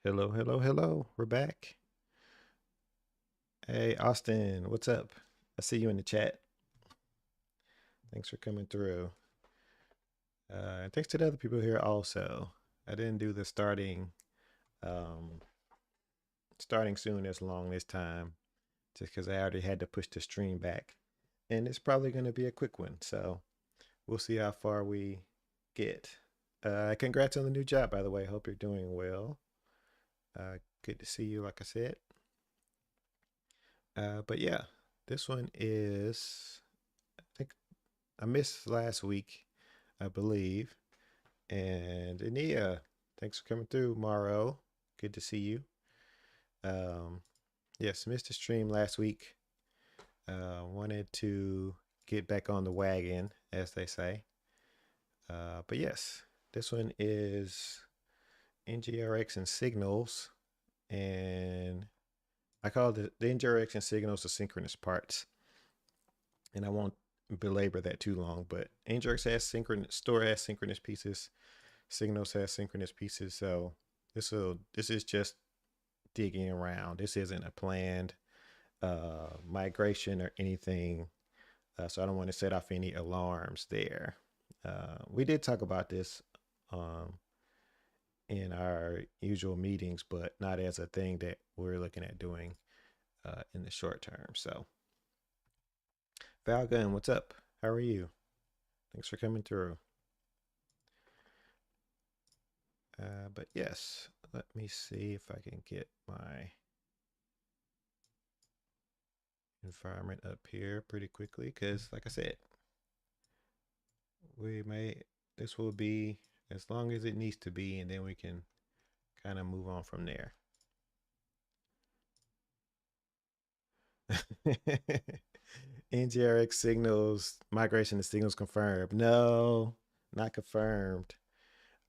Hello, hello, hello. We're back. Hey, Austin, what's up? I see you in the chat. Thanks for coming through. And thanks to the other people here also. I didn't do the um, starting soon as long this time, just because I already had to push the stream back. And it's probably going to be a quick one. So we'll see how far we get. Congrats on the new job, by the way. Hope you're doing well. Good to see you, like I said. But yeah, this one is, I think I missed last week, I believe. And Ania, thanks for coming through, Maro. Good to see you. Um, yes, missed the stream last week. Wanted to get back on the wagon, as they say. But yes, this one is NgRx and signals. And I call the NgRx and signals the synchronous parts. And I won't belabor that too long, but NgRx has synchronous, store has synchronous pieces. Signals has synchronous pieces, so this is just digging around. This isn't a planned migration or anything, so I don't want to set off any alarms there. We did talk about this um, in our usual meetings, but not as a thing that we're looking at doing in the short term. So, Valgun, what's up? How are you? Thanks for coming through. But yes, let me see if I can get my environment up here pretty quickly because, like I said, we may, this will be as long as it needs to be, and then we can kind of move on from there. NGRX signals, migration to signals confirmed. No, not confirmed.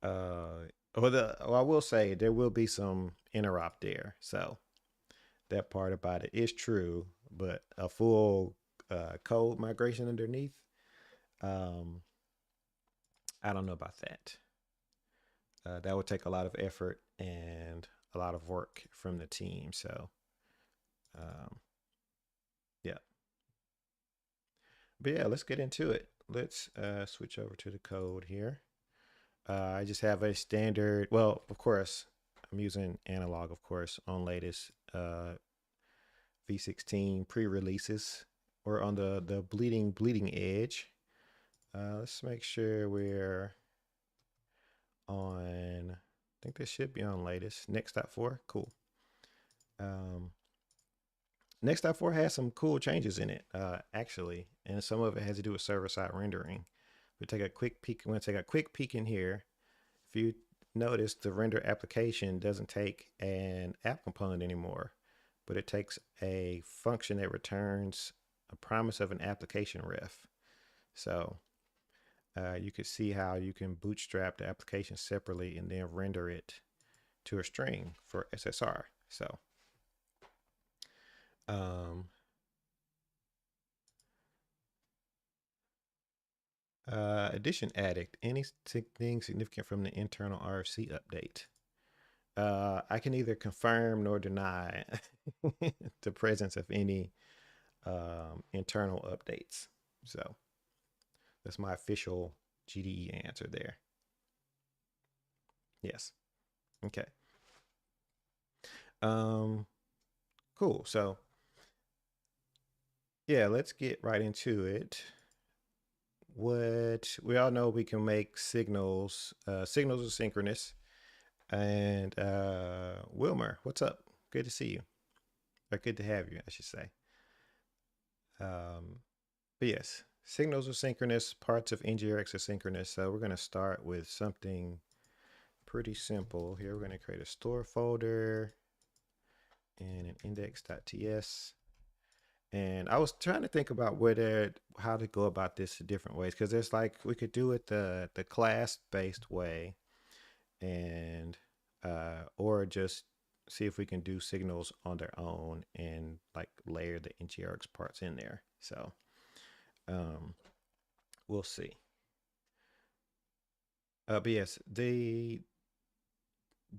Well, I will say there will be some interrupt there. So that part about it is true, but a full code migration underneath, um, I don't know about that. That would take a lot of effort and a lot of work from the team. So, um, yeah. But yeah, let's get into it. Let's switch over to the code here. I just have a standard, well, of course, I'm using analog, of course, on latest V16 pre-releases. We're on the bleeding edge. Let's make sure we're on, I think this should be on latest. Next.4, cool. Um, Next.4 has some cool changes in it, actually, and some of it has to do with server-side rendering. We take a quick peek. I'm going to take a quick peek in here. If you notice, the render application doesn't take an app component anymore, but it takes a function that returns a promise of an application ref. So you can see how you can bootstrap the application separately and then render it to a string for SSR. So um, addition addict, anything significant from the internal RFC update. I can neither confirm nor deny the presence of any internal updates. So that's my official GDE answer there. Yes. Okay. Um, cool. So yeah, let's get right into it. What we all know, we can make signals. Signals are synchronous. And Wilmer, what's up? Good to see you. Or good to have you, I should say. Um, but yes, signals are synchronous. Parts of NGRX are synchronous. So we're going to start with something pretty simple. Here we're going to create a store folder and an index.ts. And I was trying to think about how to go about this different ways, because there's like we could do it the class based way, and or just see if we can do signals on their own and like layer the NGRX parts in there. So um, we'll see. But yes, the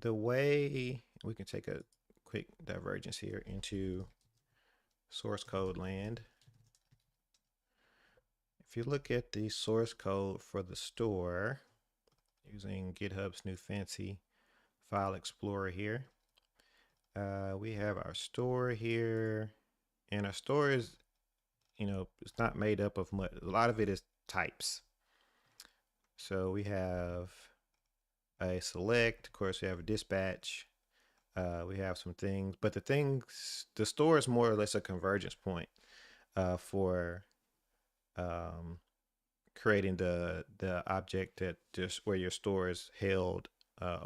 way We can take a quick divergence here into source code land. If you look at the source code for the store using GitHub's new fancy file explorer here, we have our store here, and our store is, it's not made up of much. A lot of it is types. So we have a select, of course, we have a dispatch. We have some things, but the store is more or less a convergence point for creating the object that just where your store is held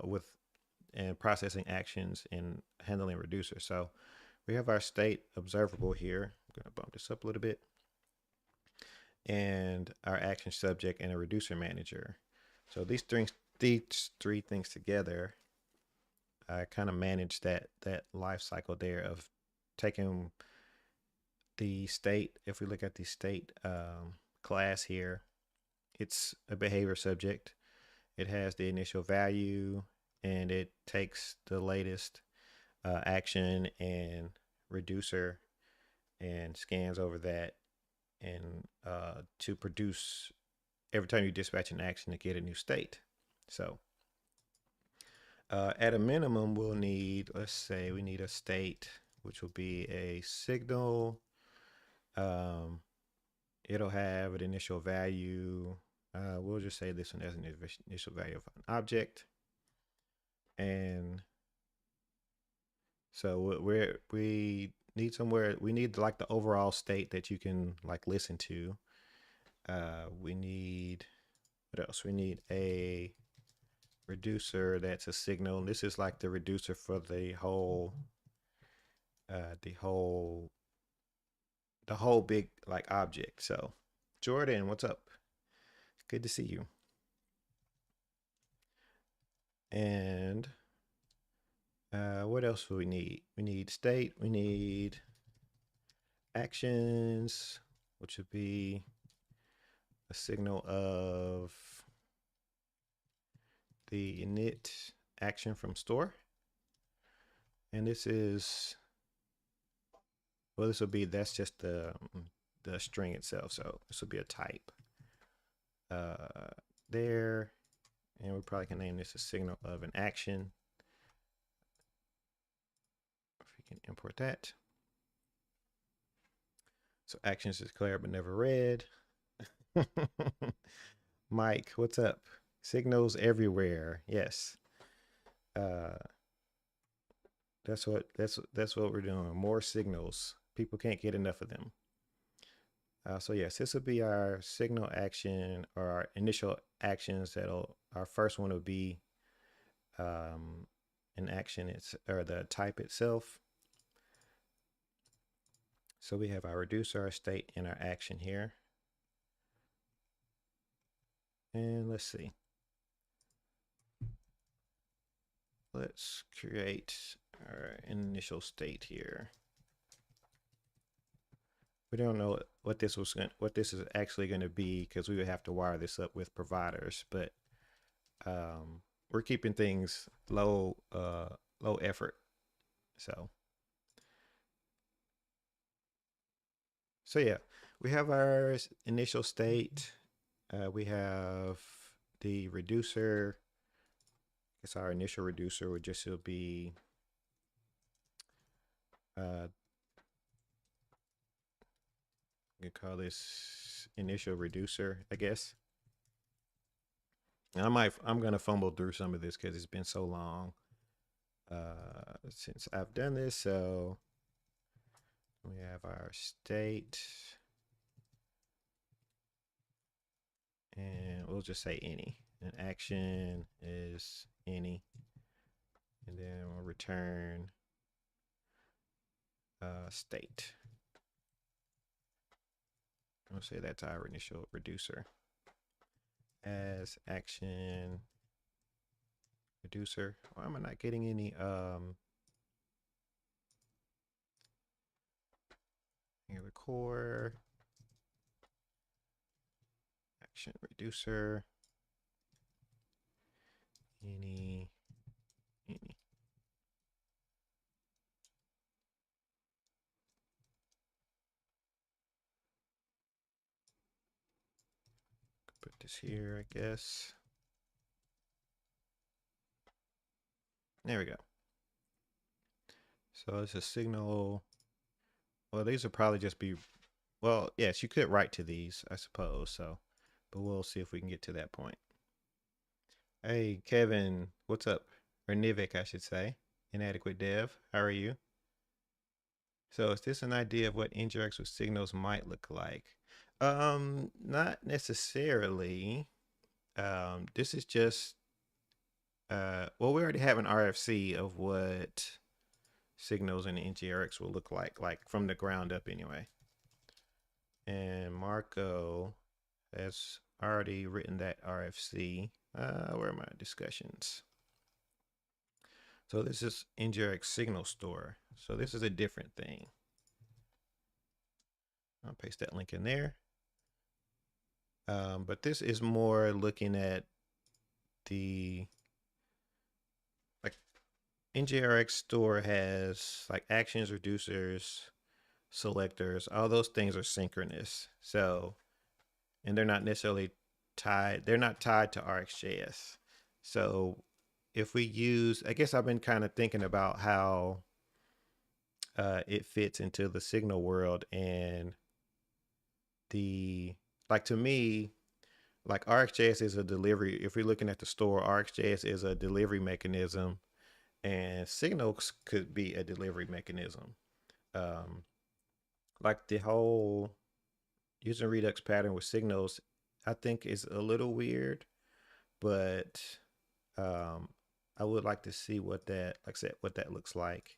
with and processing actions and handling reducer. So we have our state observable here. I'm going to bump this up a little bit, and our action subject and a reducer manager. So these three things together kind of manage that life cycle there of taking the state. If we look at the state class here, it's a behavior subject. It has the initial value, and it takes the latest action and reducer and scans over that, and to produce every time you dispatch an action to get a new state. So at a minimum, we'll need, let's say we need a state, which will be a signal. It'll have an initial value. We'll just say this one has an initial value of an object. And so we need somewhere, we need like the overall state that you can like listen to. We need, what else? We need a reducer that's a signal. And this is like the reducer for the whole big like object. So Jordan, what's up? Good to see you. And what else do we need? We need state, we need actions, which would be a signal of the init action from store. And this is, well, this will be, that's just the string itself. So this will be a type there. And we probably can name this a signal of an action. If we can import that. So actions is declared but never read. Mike, what's up? Signals everywhere. Yes. That's what we're doing. More signals. People can't get enough of them. So yes, this will be our signal action, or our initial actions. Our first one will be an action, or the type itself. So we have our reducer, our state, and our action here. And let's see. Let's create our initial state here. We don't know what this is actually going to be, because we would have to wire this up with providers, but we're keeping things low effort. So yeah, we have our initial state. We have the reducer. It's our initial reducer would just be you call this initial reducer, I guess. And I'm gonna fumble through some of this because it's been so long since I've done this. So we have our state, and we'll just say any. An action is any, and then we'll return state. We'll say that's our initial reducer. As action reducer. Why am I not getting any here, the core action reducer, any. this here, I guess. There we go. So it's a signal. Well, these will probably just be, well, yes, you could write to these, I suppose. So, but we'll see if we can get to that point. Hey, Kevin, what's up? Or Nivik, I should say. Inadequate Dev, how are you? So is this an idea of what NgRx with signals might look like? Not necessarily. This is just, well, we already have an RFC of what signals in NgRx will look like from the ground up anyway. And Marco has already written that RFC. Where are my discussions? So this is NgRx Signal Store. So this is a different thing. I'll paste that link in there. But this is more looking at the, like, NgRx Store has like actions, reducers, selectors. All those things are synchronous. So, and they're not necessarily tied. They're not tied to RxJS. So if we use, I guess I've been kind of thinking about how it fits into the signal world, and the, like, to me, like RxJS is a delivery. If we're looking at the store, RxJS is a delivery mechanism, and signals could be a delivery mechanism. Um, like the whole user redux pattern with signals, I think is a little weird, but um, I would like to see what that, like I said, what that looks like,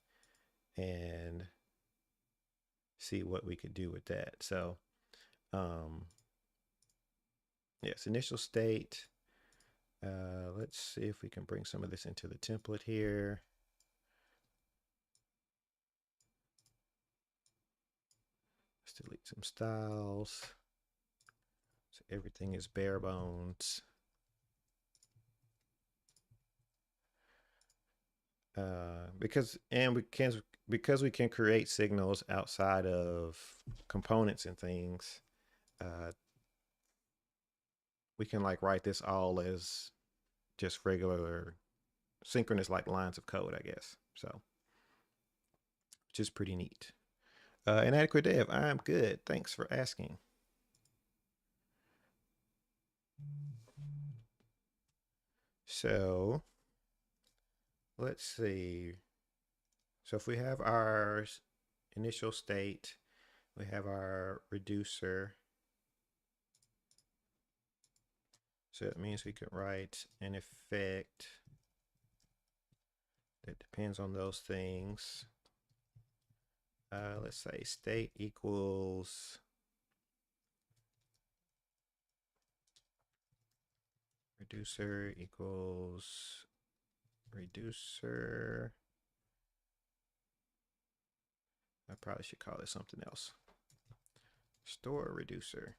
and see what we could do with that. So, yes, initial state. Let's see if we can bring some of this into the template here. Let's delete some styles. So everything is bare bones. Because we can create signals outside of components and things. We can like write this all as just regular synchronous like lines of code, I guess. So, which is pretty neat. Inadequate Dev, I'm good. Thanks for asking. So let's see. So if we have our initial state, we have our reducer. So it means we could write an effect that depends on those things. Let's say state equals reducer equals reducer. I probably should call it something else. Store reducer.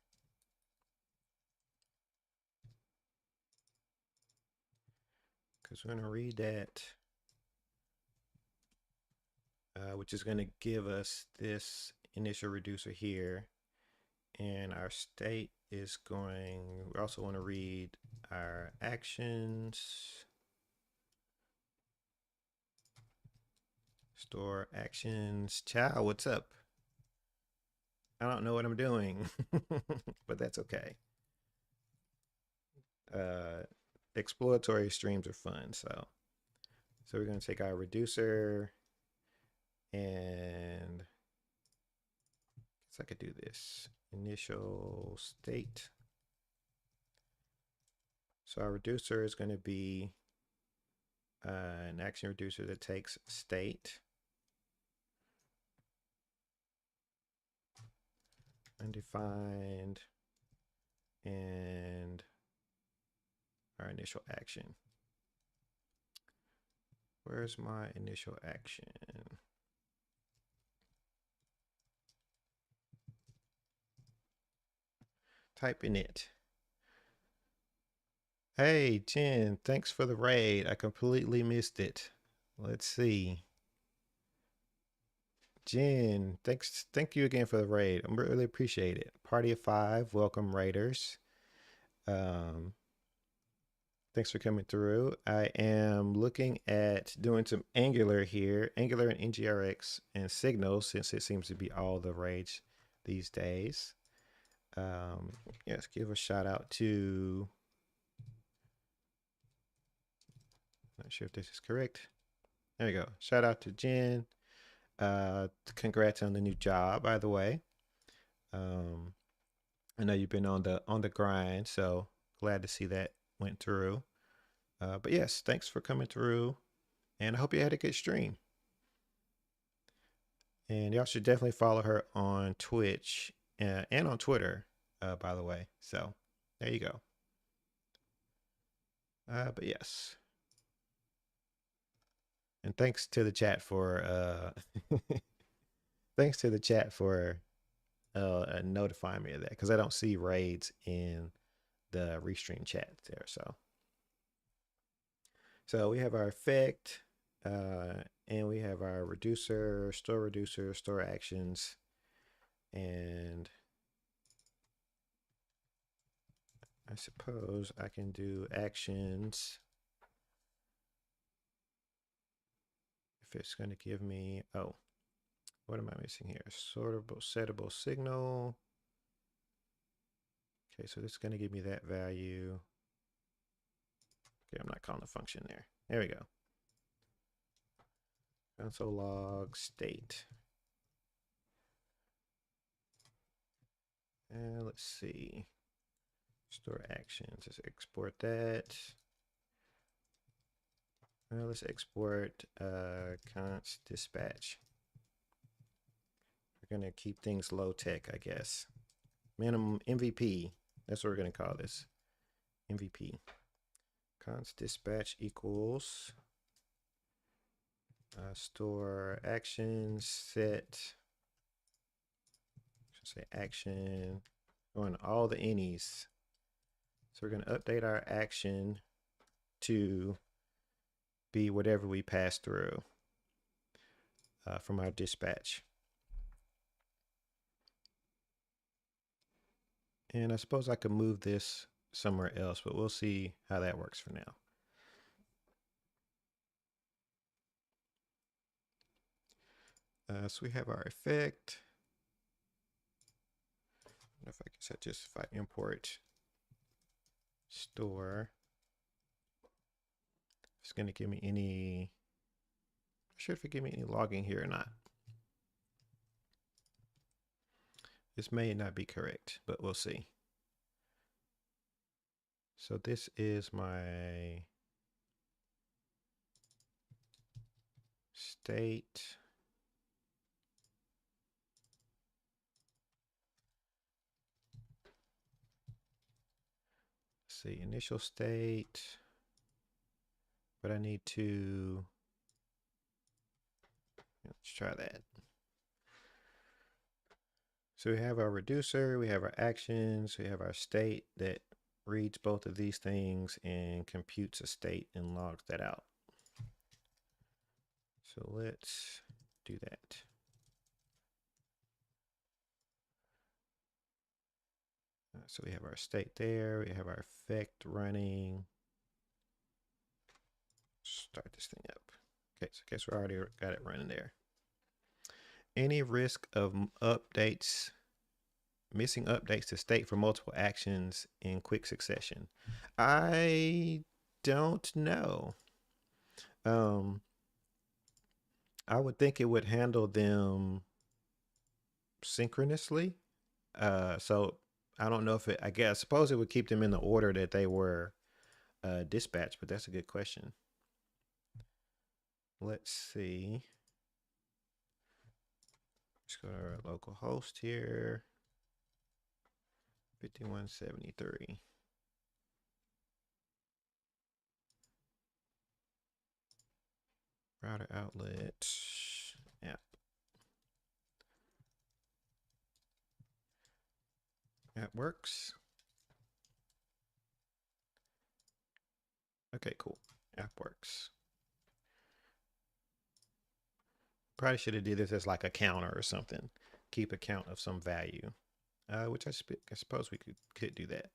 Because we're going to read that, which is going to give us this initial reducer here. And our state is going, we also want to read our actions. Store actions. Ciao, what's up? I don't know what I'm doing, but that's okay. Exploratory streams are fun. So we're going to take our reducer, and I guess I could do this. Initial state. So our reducer is going to be an action reducer that takes state, undefined, and our initial action. Where's my initial action? Type in it. Hey, Jen, thanks for the raid. I completely missed it. Let's see. Jen, thank you again for the raid. I really appreciate it. Party of 5, welcome raiders. Um, Thanks for coming through. I am looking at doing some Angular here, Angular and NgRx and Signal, since it seems to be all the rage these days. Yes, give a shout out to, not sure if this is correct. There we go. Shout out to Jen. Congrats on the new job, by the way. Um, I know you've been on the grind, so glad to see that went through. But yes, thanks for coming through, and I hope you had a good stream. And y'all should definitely follow her on Twitch and on Twitter, by the way. So there you go. But yes, and thanks to the chat for thanks to the chat for notifying me of that, because I don't see raids in the restream chat there. So we have our effect, and we have our reducer, store actions, and I suppose I can do actions if it's going to give me, oh, what am I missing here? Sortable, settable signal. Okay, so this is going to give me that value. Okay, I'm not calling the function there. There we go. Console log state. And let's see. Store actions. Let's export that. Let's export const dispatch. We're going to keep things low tech, I guess. Minimum MVP. That's what we're going to call this. MVP. Const dispatch equals store actions set. Should say action. On all the any's. So we're going to update our action to be whatever we pass through from our dispatch. And I suppose I could move this somewhere else, but we'll see how that works for now. So we have our effect. If I guess if I import store, it's going to give me any, not sure if it give me any logging here or not. This may not be correct, but we'll see. So this is my state. Let's see, initial state, but I need to, let's try that. So we have our reducer, we have our actions, we have our state that reads both of these things and computes a state and logs that out. So let's do that. So we have our state there, we have our effect running. Start this thing up. Okay, so I guess we already got it running there. Any risk of updates, missing updates to state for multiple actions in quick succession? I don't know. I would think it would handle them synchronously. So I don't know if it, I suppose it would keep them in the order that they were dispatched, but that's a good question. Let's see. Let's go to our local host here. 5173. Router outlet app. That works. Okay, cool. App works. Probably should have did this as like a counter or something. Keep a count of some value, which I suppose we could do that.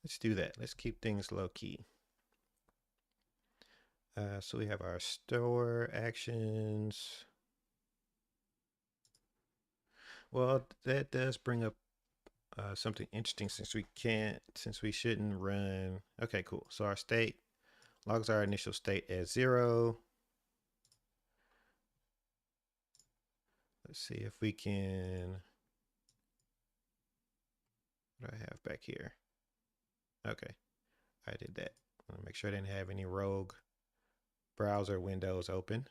Let's do that. Let's keep things low key. So we have our store actions. Well, that does bring up something interesting since we shouldn't run. Okay, cool. So our state logs our initial state as 0. Let's see if we can. What do I have back here? Okay, I did that. I want to make sure I didn't have any rogue browser windows open.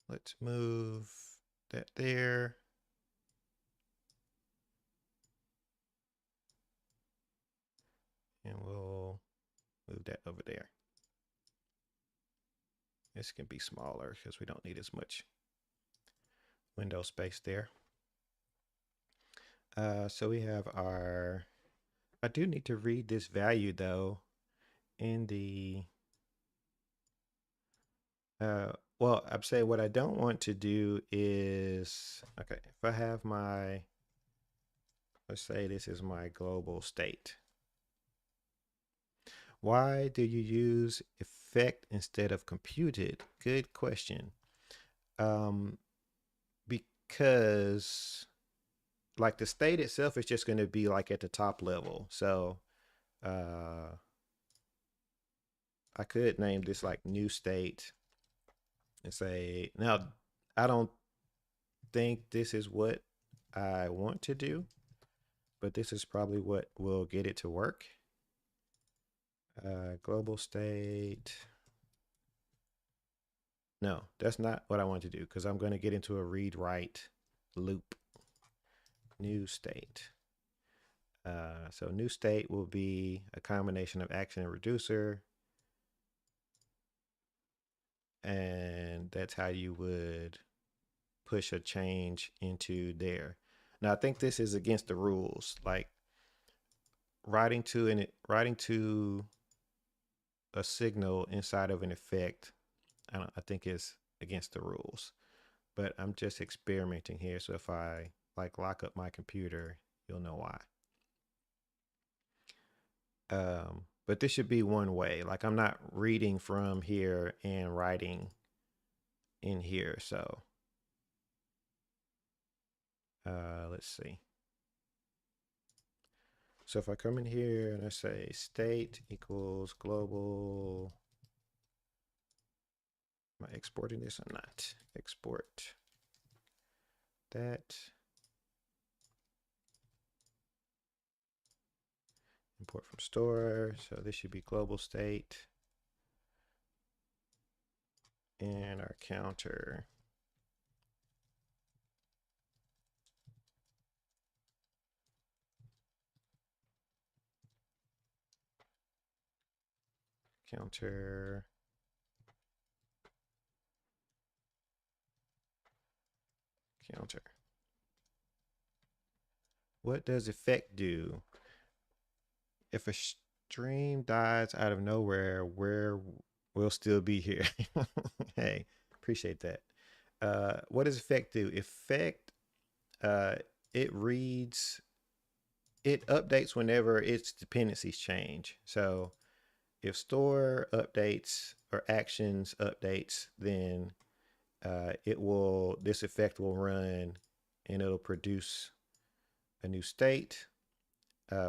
Let's move that there. And we'll move that over there. This can be smaller because we don't need as much window space there. So we have our, I do need to read this value though in the, well, I'm saying what I don't want to do is, okay, if I have my, let's say this is my global state. Why do you use effect instead of computed? Good question. Because like the state itself is just going to be like at the top level. So I could name this like new state and say, now I don't think this is what I want to do, but this is probably what will get it to work. Global state. No, that's not what I want to do because I'm going to get into a read write loop. New state. So new state will be a combination of action and reducer. And that's how you would push a change into there. Now I think this is against the rules. Like writing to a signal inside of an effect, I think is against the rules. But I'm just experimenting here. So if I like lock up my computer, you'll know why. But this should be one way. Like I'm not reading from here and writing in here. So let's see. So if I come in here and I say state equals global, am I exporting this? I'm not. Export that. Import from store. So this should be global state. And our counter. Counter. Counter. What does effect do? If a stream dies out of nowhere, we'll still be here. Hey, appreciate that. What does effect do? Effect, uh, it reads, it updates whenever its dependencies change. So if store updates or actions updates, then this effect will run and it'll produce a new state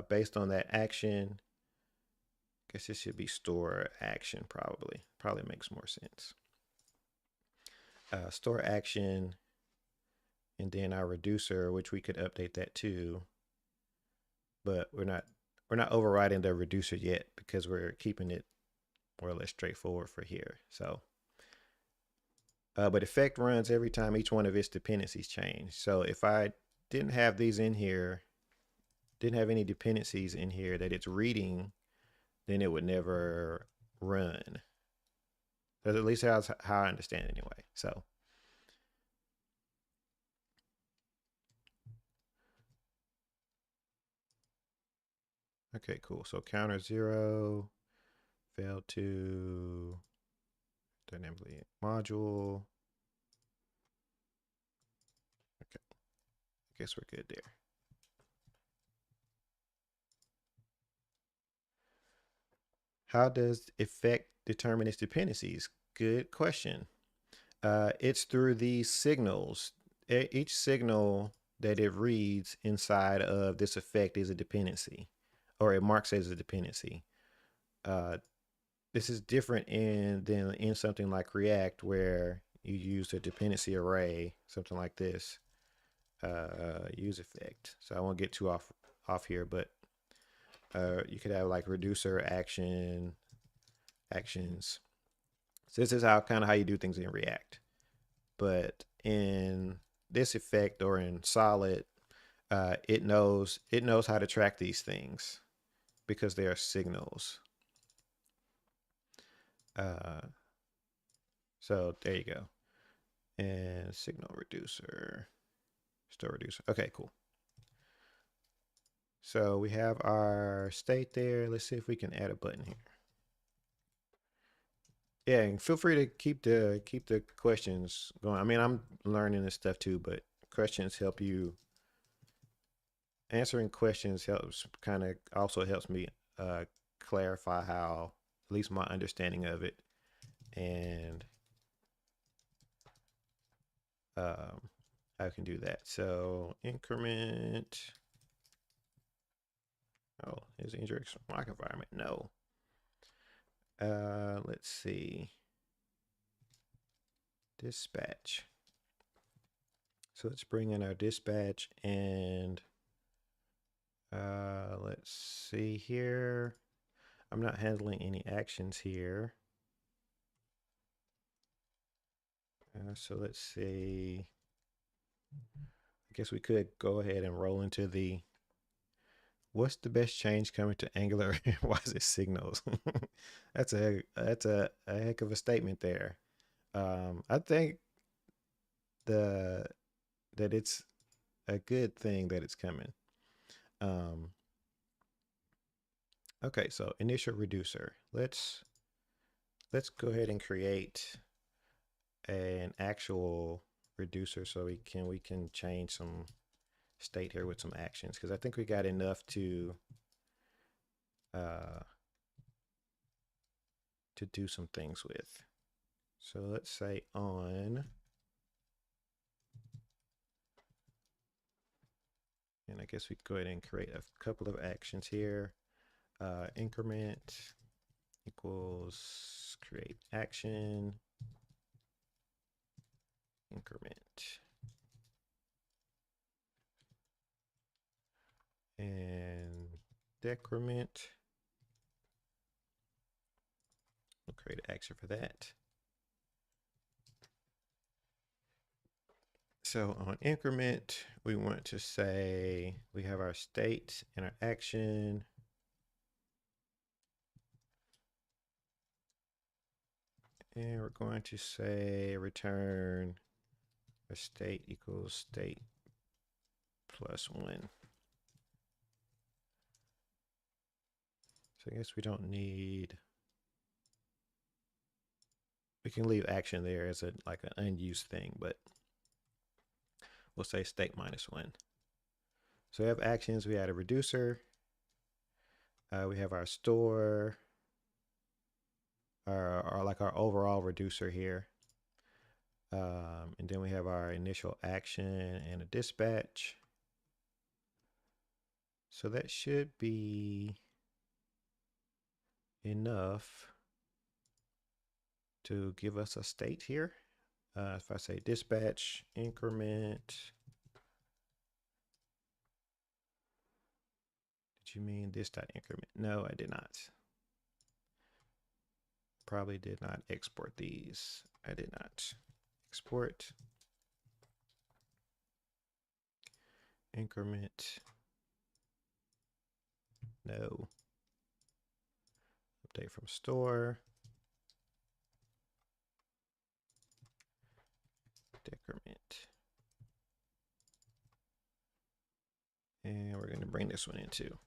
based on that action. I guess this should be store action probably. Probably makes more sense. Store action, and then our reducer, which we could update that too, but we're not overriding the reducer yet because we're keeping it more or less straightforward for here. So, but effect runs every time each one of its dependencies change. So if I didn't have these in here, didn't have any dependencies in here that it's reading, then it would never run. That's at least how I understand it anyway. So okay, cool. So counter 0, failed to dynamically module. Guess we're good there. How does effect determine its dependencies? Good question. It's through these signals. Each signal that it reads inside of this effect is a dependency, or it marks as a dependency. Uh, this is different than in something like React, where you use a dependency array, something like this. Use effect. So I won't get too off here, but you could have like reducer actions. So this is how you do things in React. But in this effect or in Solid, it knows how to track these things because they are signals. Uh, so there you go. And signal reducer, store reducer. Okay, cool. So we have our state there. Let's see if we can add a button here. Yeah, and feel free to keep the questions going. I mean, I'm learning this stuff too, but questions help you. Answering questions helps kind of also helps me clarify how at least my understanding of it, and I can do that. So increment. Oh, is NgRx mock environment? No. Let's see. Dispatch. So let's bring in our dispatch and let's see here. I'm not handling any actions here. So let's see. I guess we could go ahead and roll into the what's the best change coming to Angular? Why is it signals? that's a heck of a statement there. I think the that it's a good thing that it's coming. Um, okay, so initial reducer. Let's go ahead and create an actual reducer so we can change some state here with some actions because I think we got enough uh, to do some things with. So let's say on, and I guess we go ahead and create a couple of actions here. Increment equals create action, increment, and decrement. We'll create an action for that. So on increment, we want to say we have our state and our action. And we're going to say return a state equals state plus 1. So I guess we don't need, we can leave action there as like an unused thing, but we'll say state minus 1. So we have actions, we add a reducer, we have our store, our like our overall reducer here. And then we have our initial action and a dispatch. So that should be enough to give us a state here. If I say dispatch increment, did you mean this dot increment? No, I did not. Probably did not export these. I did not export increment. No. Update from store. Decrement. And we're going to bring this one in too.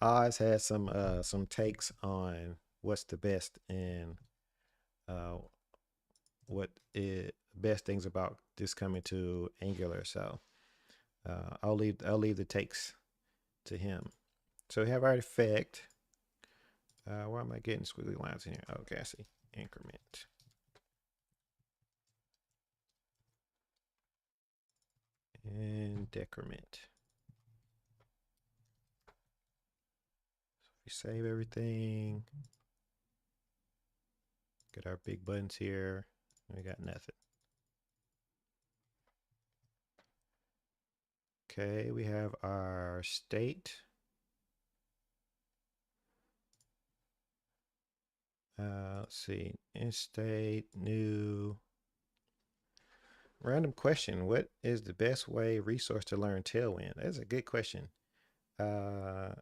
Oz has some takes on what's the best in what is best things about this coming to Angular. So I'll leave the takes to him. So we have our effect. Why am I getting squiggly lines in here? Okay, I see. Increment. And decrement. So if we save everything, get our big buttons here. We got nothing. Okay, we have our state. Let's see. In state, new. Random question. What is the best way resource to learn Tailwind? That's a good question. Uh,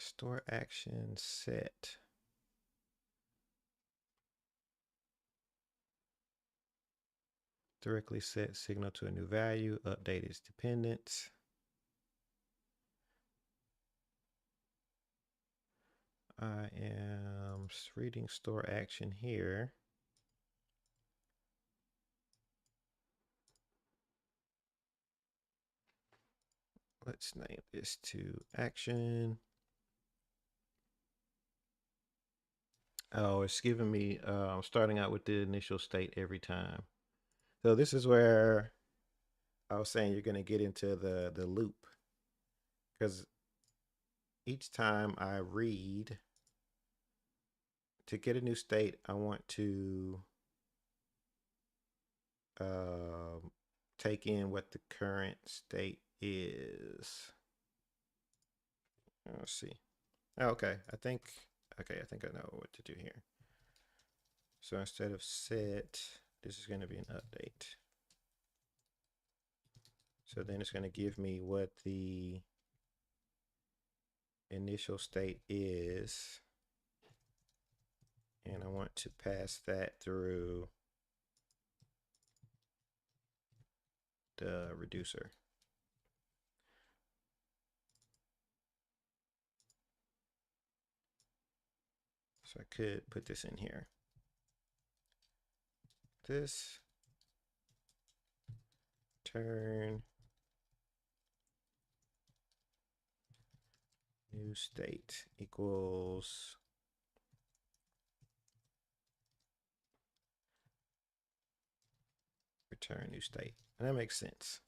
store action set. Directly set signal to a new value. Update its dependence. I am reading store action here. Let's name this to action. Oh, it's giving me starting out with the initial state every time. So this is where I was saying you're going to get into the loop, because each time I read to get a new state, I want to take in what the current state is. Let's see. Oh, okay, I think I know what to do here. So instead of set, this is going to be an update. So then it's going to give me what the initial state is, and I want to pass that through the reducer. So I could put this in here. This turn new state equals return new state. And that makes sense.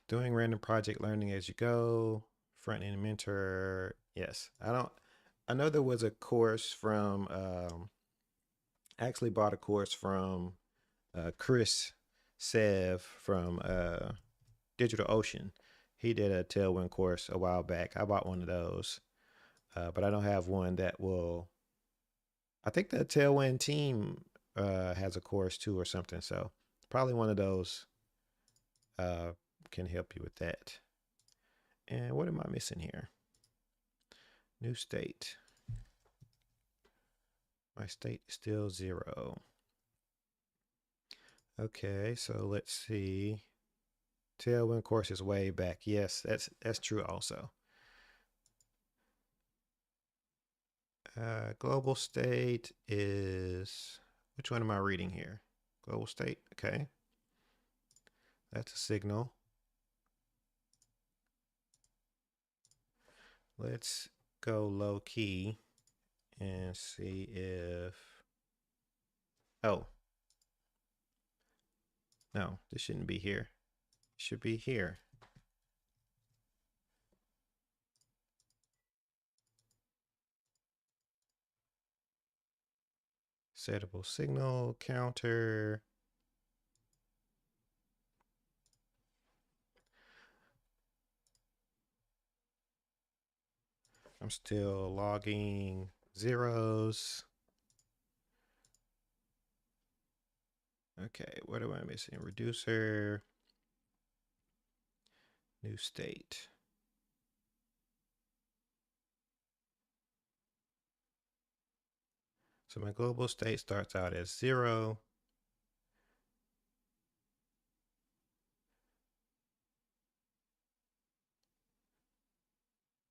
Doing random project learning as you go, front end mentor. Yes, I know there was a course from, I actually bought a course from Chris Sev from DigitalOcean. He did a Tailwind course a while back. I bought one of those, but I don't have one that will. I think the Tailwind team has a course too or something. So probably one of those uh, can help you with that. And what am I missing here? New state. My state is still 0. Okay, so let's see. Tailwind course is way back. Yes, that's true also. Global state is, which one am I reading here? Global state, okay. That's a signal. Let's go low key and see if, oh, no, this shouldn't be here. It should be here. Settable signal counter. I'm still logging zeros. Okay, what am I missing? Reducer, new state. So my global state starts out as 0.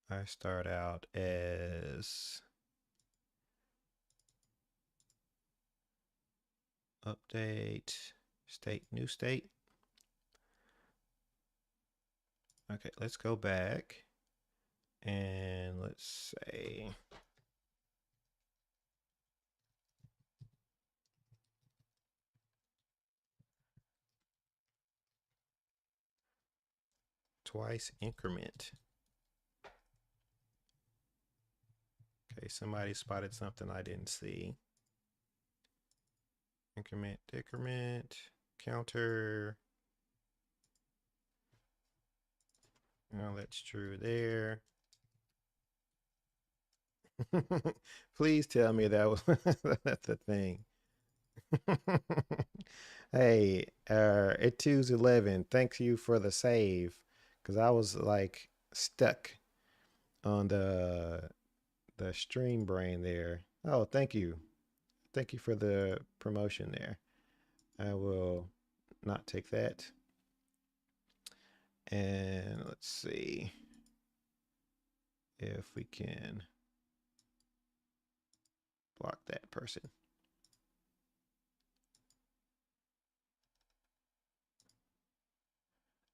I start out as update state, new state. Okay, let's go back and let's say twice increment. Okay, somebody spotted something I didn't see. Increment, decrement, counter. No, that's true there. Please tell me that was that's the thing. Hey, at 2's11, thanks you for the save. Cause I was like stuck on the stream brain there. Oh, thank you. Thank you for the promotion there. I will not take that. And let's see if we can block that person.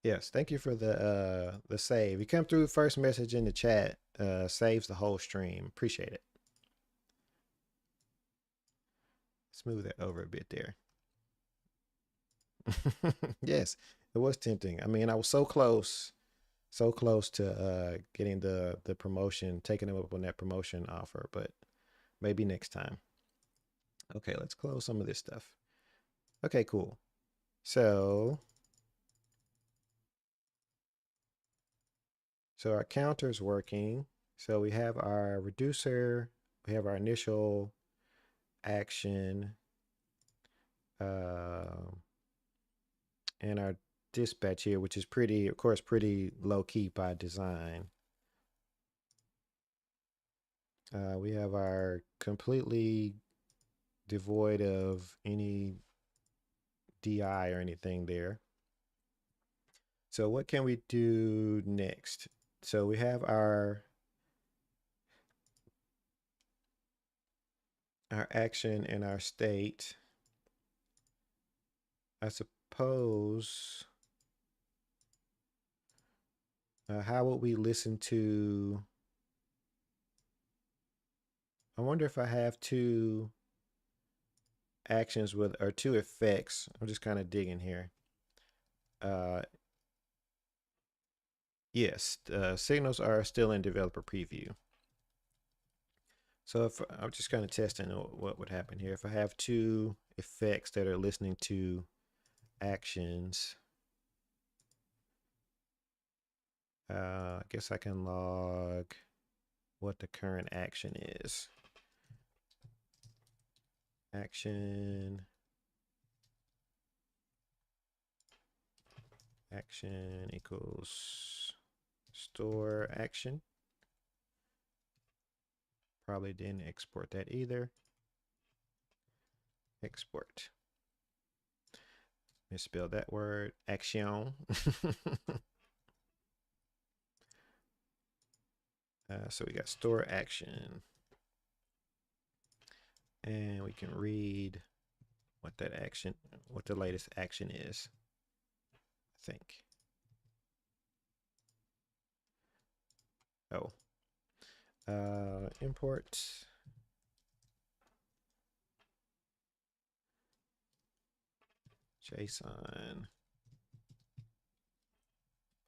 Yes, thank you for the save. You come through first message in the chat, saves the whole stream. Appreciate it. Smooth that over a bit there. Yes, it was tempting. I mean, I was so close to getting the promotion, taking him up on that promotion offer, but maybe next time. Okay, let's close some of this stuff. Okay, cool. So our counter's working. So we have our reducer, we have our initial action, uh, and our dispatch here, which is pretty, of course, pretty low key by design. We have our completely devoid of any DI or anything there. So what can we do next? So we have our action and our state. I suppose, how would we listen to, I wonder if I have two actions with, or two effects. I'm just kind of digging here. Uh, yes, signals are still in developer preview. So if I'm just kind of testing what would happen here. If I have two effects that are listening to actions, I guess I can log what the current action is. Action equals store action. Probably didn't export that either. Export. Misspelled that word. Action. So we got store action. And we can read what that action, what the latest action is, I think. Oh. Import. JSON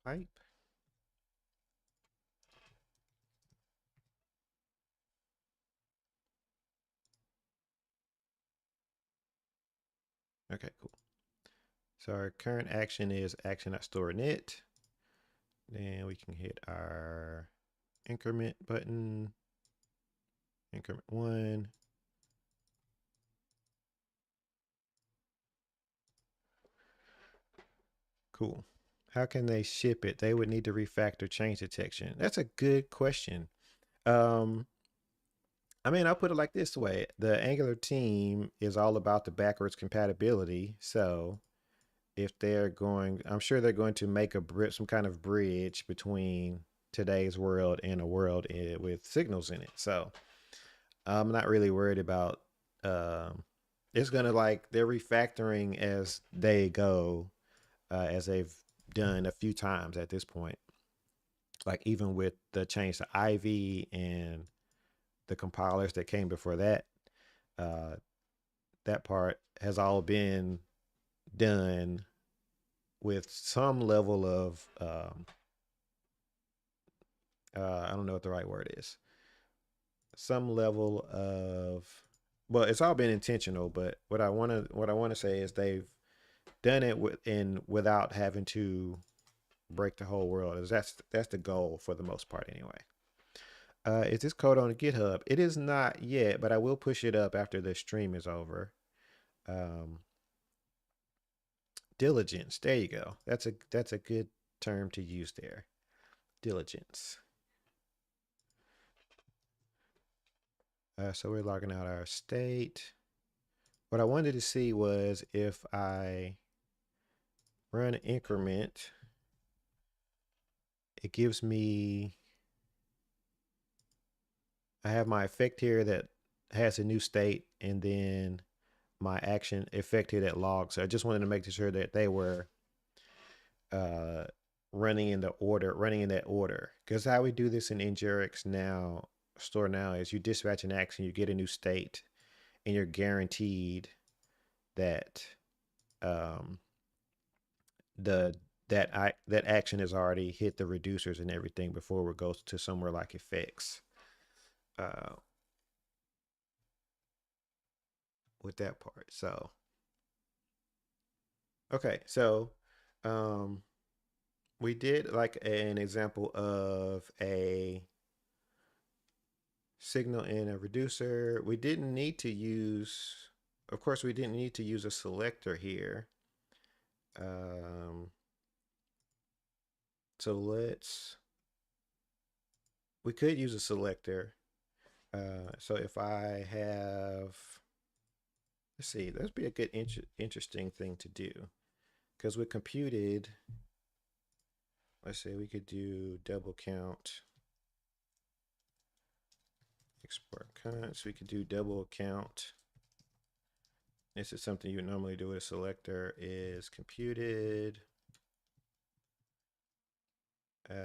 pipe. Okay, cool. So our current action is action.store.init. Then we can hit our increment button, increment 1. Cool. How can they ship it? They would need to refactor change detection. That's a good question. I mean, I'll put it like this way. The Angular team is all about the backwards compatibility. So if they're going, I'm sure they're going to make some kind of bridge between today's world and a world with signals in it. So I'm not really worried about it's gonna like they're refactoring as they go, as they've done a few times at this point. Like even with the change to Ivy and the compilers that came before that, uh, that part has all been done with some level of I don't know what the right word is. Some level of, well, it's all been intentional. But what I want to say is they've done it without having to break the whole world. That's the goal for the most part anyway. Is this code on GitHub? It is not yet, but I will push it up after the stream is over. Um, Diligence. There you go. That's a good term to use there. Diligence. So we're logging out our state. What I wanted to see was if I run increment, it gives me, I have my effect here that has a new state, and then my action effect here that logs. So I just wanted to make sure that they were uh, running in that order. Because how we do this in NgRx now, store now, is you dispatch an action, you get a new state, and you're guaranteed that um, the that action has already hit the reducers and everything before it goes to somewhere like effects. Uh, with that part. So okay, so um, we did like an example of a signal in a reducer. We didn't need to use, of course, we didn't need to use a selector here. Um, so we could use a selector. So if I have, let's see, that'd be a good interesting thing to do. Because we computed, let's say we could do double count, export cons, we could do double count. This is something you would normally do with a selector, is computed. Of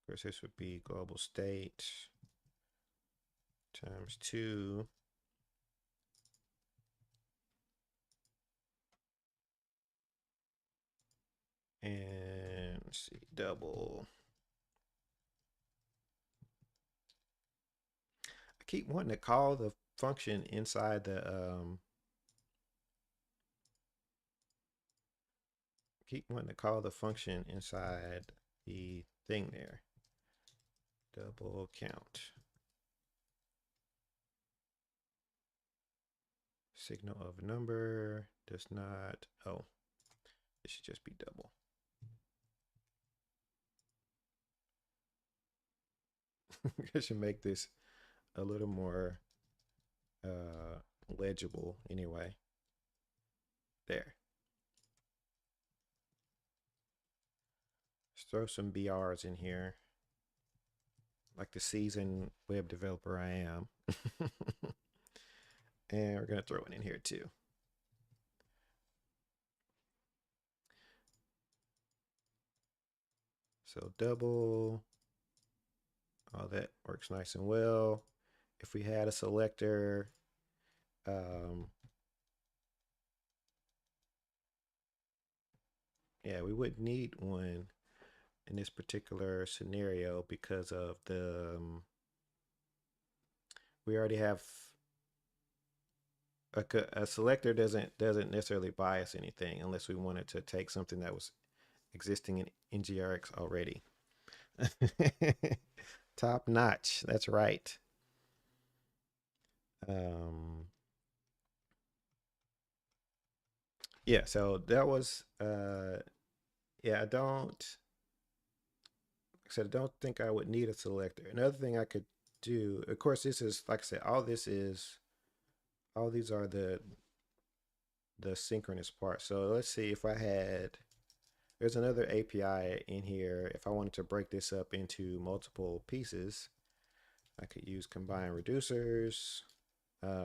course, this would be global state times 2. And let's see, double. I keep wanting to call the function inside keep wanting to call the function inside the thing there. Double count. Signal of number does not, oh, it should just be double. I should make this a little more legible anyway. There. Let's throw some BRs in here, like the seasoned web developer I am. And we're going to throw it in here too. So double, all that works nice and well. If we had a selector, yeah, we wouldn't need one in this particular scenario because of the, we already have a selector doesn't necessarily bias anything unless we wanted to take something that was existing in NgRx already. Top notch. That's right. Um, yeah, so that was yeah, like I said, I don't think I would need a selector. Another thing I could do, of course, this is like I said, all these are the synchronous part. So let's see if I had, there's another API in here. If I wanted to break this up into multiple pieces, I could use combine reducers.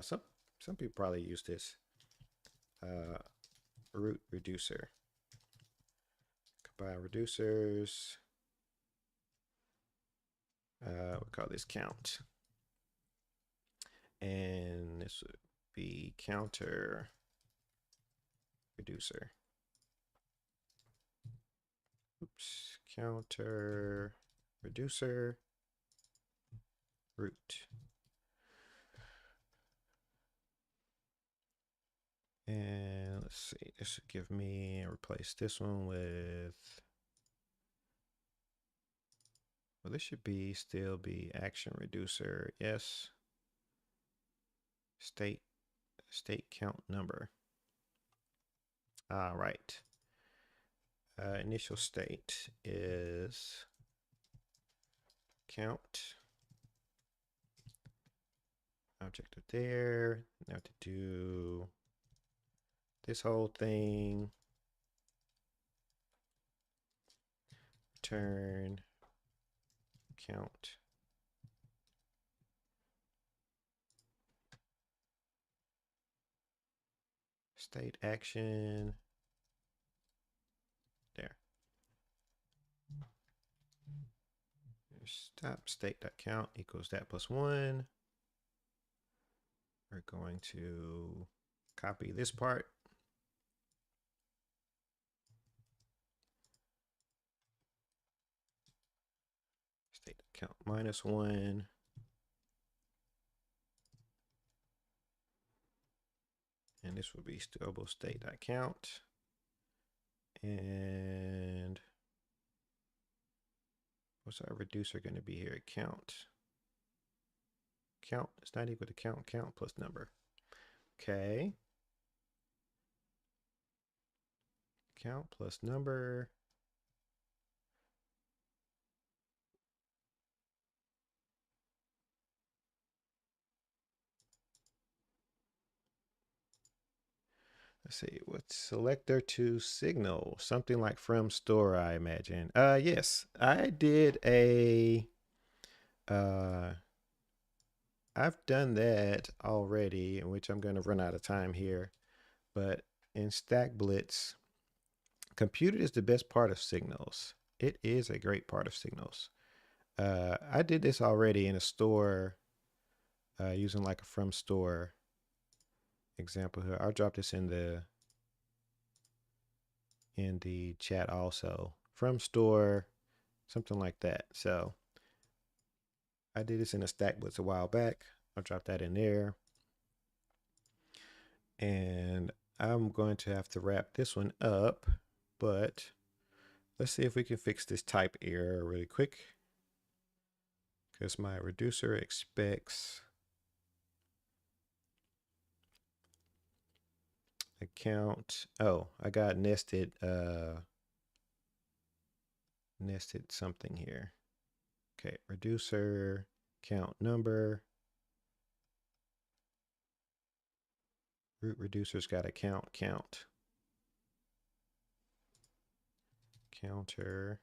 Some people probably use this root reducer. Combine reducers. We call this count, and this would be counter reducer. Oops, counter reducer root. And let's see, this should give me, replace this one with, well, this should be still be action reducer. Yes. State count number. All right. Initial state is count. Objective there. Now to do this whole thing. Return count. State action. There. Stop state.count equals that plus 1. We're going to copy this part. State.count minus 1. And this will be stable state.count. And what's our reducer going to be here? Count. Count is not equal to count. Count plus number. Okay. Count plus number. Let's see, what's selector to signal? Something like from store, I imagine. Yes, I did a, I've done that already, in which I'm going to run out of time here. But in Stack Blitz, computed is the best part of signals. It is a great part of signals. I did this already in a store using like a from store example here. I'll drop this in the chat also. From store, something like that. So I did this in a Stack Blitz a while back. I'll drop that in there. And I'm going to have to wrap this one up, but let's see if we can fix this type error really quick, because my reducer expects account. Oh, I got nested something here. Okay, reducer count number. Root reducer's got a count. Counter.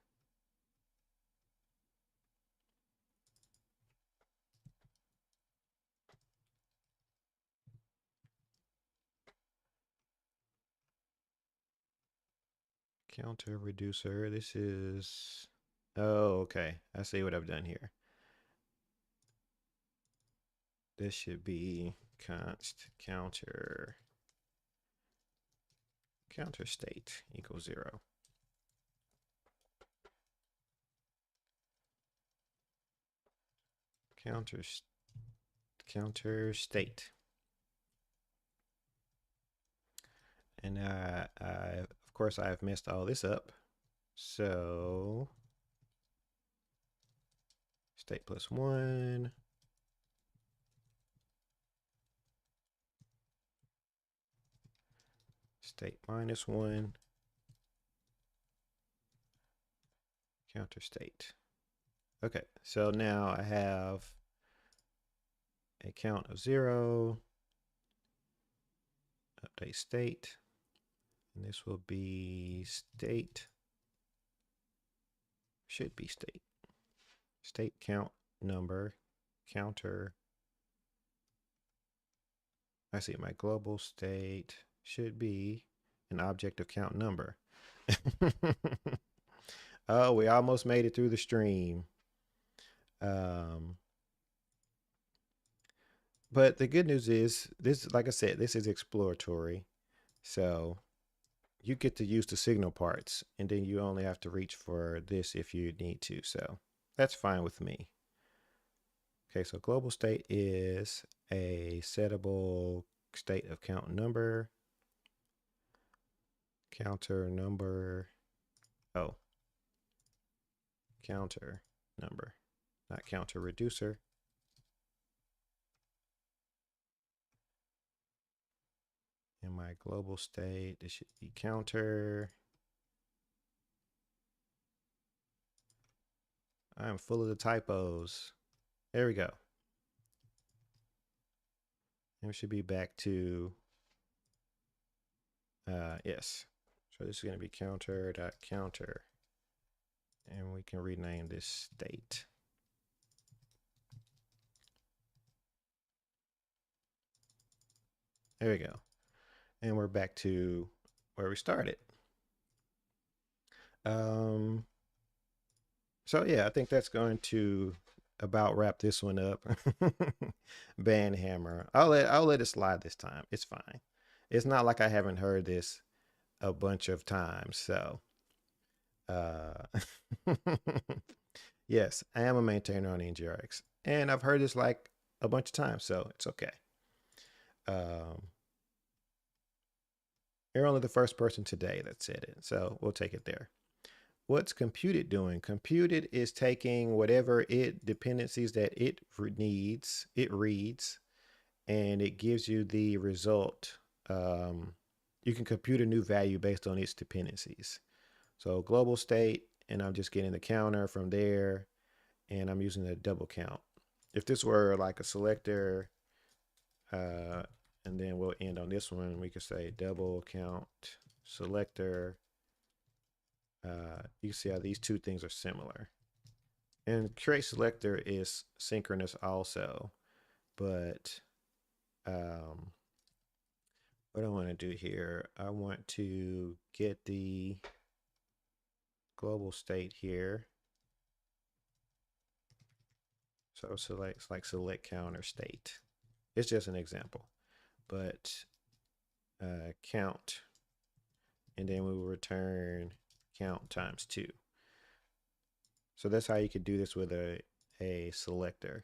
Counter reducer. This is, oh, okay. I see what I've done here. This should be const counter state equals 0. Counter state. And of course I've messed all this up. So state plus 1. State minus 1. Counter state. Okay, so now I have a count of 0. Update state. And this will be state. Should be state. State count number. counter. I see my global state should be an object of count number. Oh, we almost made it through the stream. But the good news is this, like I said, this is exploratory. So you get to use the signal parts, and then you only have to reach for this if you need to. So that's fine with me. Okay, so global state is a settable state of count number. Counter number. Oh, counter number, not counter reducer. In my global state, it should be counter. I'm full of the typos. There we go. And we should be back to, yes. So this is going to be counter.counter. And we can rename this state. There we go. And we're back to where we started. So yeah, I think that's going to about wrap this one up. Band hammer. I'll let it slide this time. It's fine. It's not like I haven't heard this a bunch of times. So yes, I am a maintainer on NgRx. And I've heard this like a bunch of times, so it's okay. You're only the first person today that said it, so we'll take it there. What's computed doing? Computed is taking whatever dependencies that it needs, it reads, and it gives you the result. You can compute a new value based on its dependencies. So global state, and I'm just getting the counter from there, and I'm using a double count. If this were like a selector, and then we'll end on this one, we could say double count selector. You can see how these two things are similar. And create selector is synchronous also, but what I want to do here, I want to get the global state here. So select like select counter state. It's just an example, but count, and then we will return count times 2. So that's how you could do this with a selector.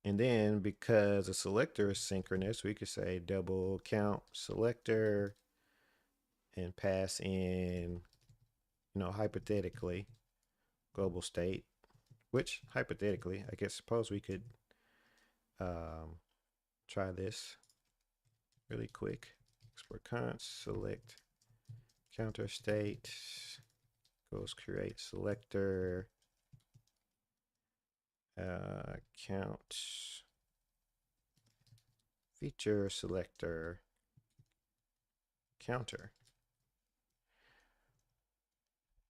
And then because a selector is synchronous, we could say double count selector and pass in, hypothetically, global state, which hypothetically, I guess, suppose we could try this really quick. Export const, select counter state, goes create selector, count feature selector counter.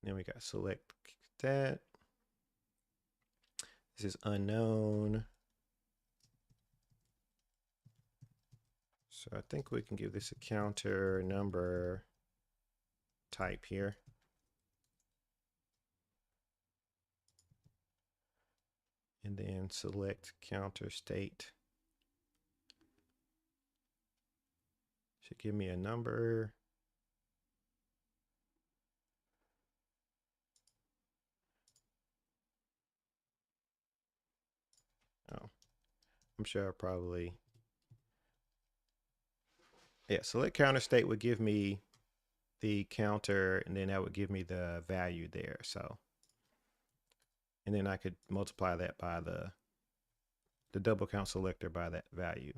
Then we got select that. This is unknown. So I think we can give this a counter number type here. And then select counter state. Should give me a number. Oh, I'm sure I'll probably, yeah, select counter state would give me the counter, and then that would give me the value there. So, and then I could multiply that by the double count selector by that value.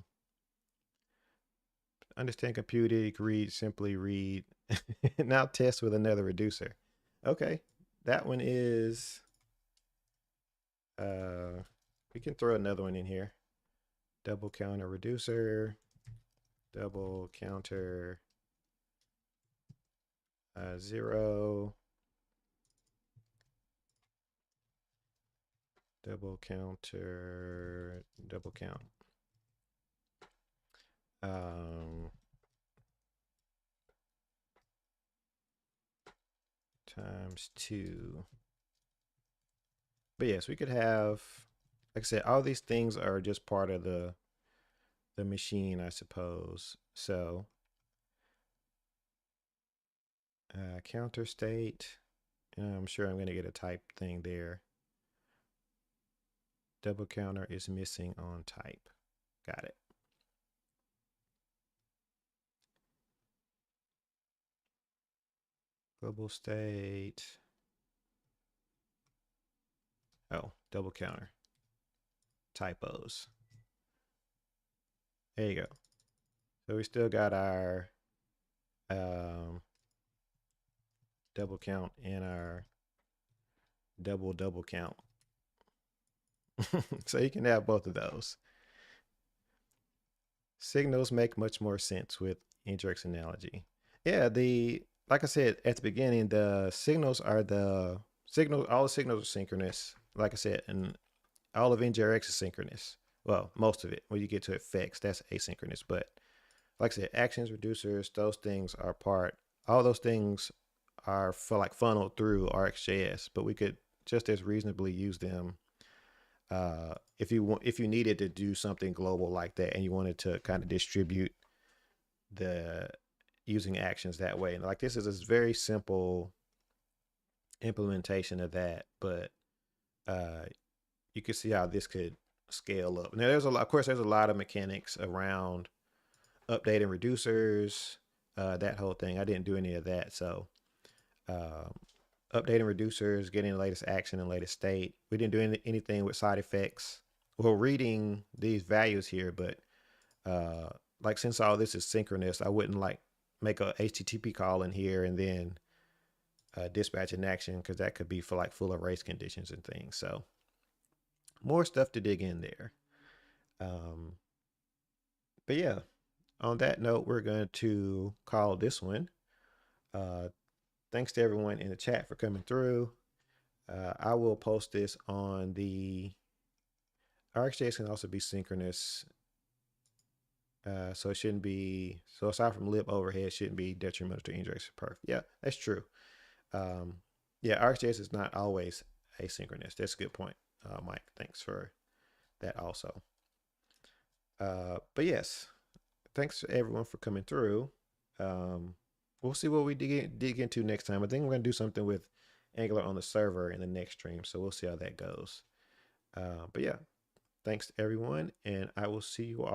Understand computed, read, simply read. Now test with another reducer. Okay, that one is, we can throw another one in here. Double counter reducer, double counter 0. double counter, double count. Times 2. But yes, we could have, like I said, all these things are just part of the machine, I suppose. So counter state. I'm sure I'm going to get a type thing there. Double counter is missing on type. Got it. Global state. Oh, double counter. Typos. There you go. So we still got our double count and our double count. So you can have both of those. Signals make much more sense with NgRx analogy. Yeah, like I said at the beginning, the signals are the signals. All the signals are synchronous. Like I said, and all of NgRx is synchronous. Well, most of it. When you get to effects, that's asynchronous. But like I said, actions, reducers, those things are part. All those things are for like funneled through RxJS, but we could just as reasonably use them if you needed to do something global like that and you wanted to kind of distribute the using actions that way. And like this is a very simple implementation of that, but you can see how this could scale up. Now there's a lot, of course, there's a lot of mechanics around updating reducers, that whole thing. I didn't do any of that, so updating reducers, getting the latest action and latest state. We didn't do anything with side effects. Well, reading these values here, but like since all this is synchronous, I wouldn't like make a HTTP call in here and then dispatch an action because that could be for like full erase conditions and things. So more stuff to dig in there. But yeah, on that note, we're going to call this one. Thanks to everyone in the chat for coming through. I will post this on the RxJS can also be synchronous. So it shouldn't be, so aside from lib overhead, shouldn't be detrimental to NgRx perf. Yeah, that's true. Yeah, RxJS is not always asynchronous. That's a good point, Mike. Thanks for that also. But yes, thanks to everyone for coming through. We'll see what we dig into next time. I think we're going to do something with Angular on the server in the next stream. So we'll see how that goes. But yeah, thanks to everyone, and I will see you all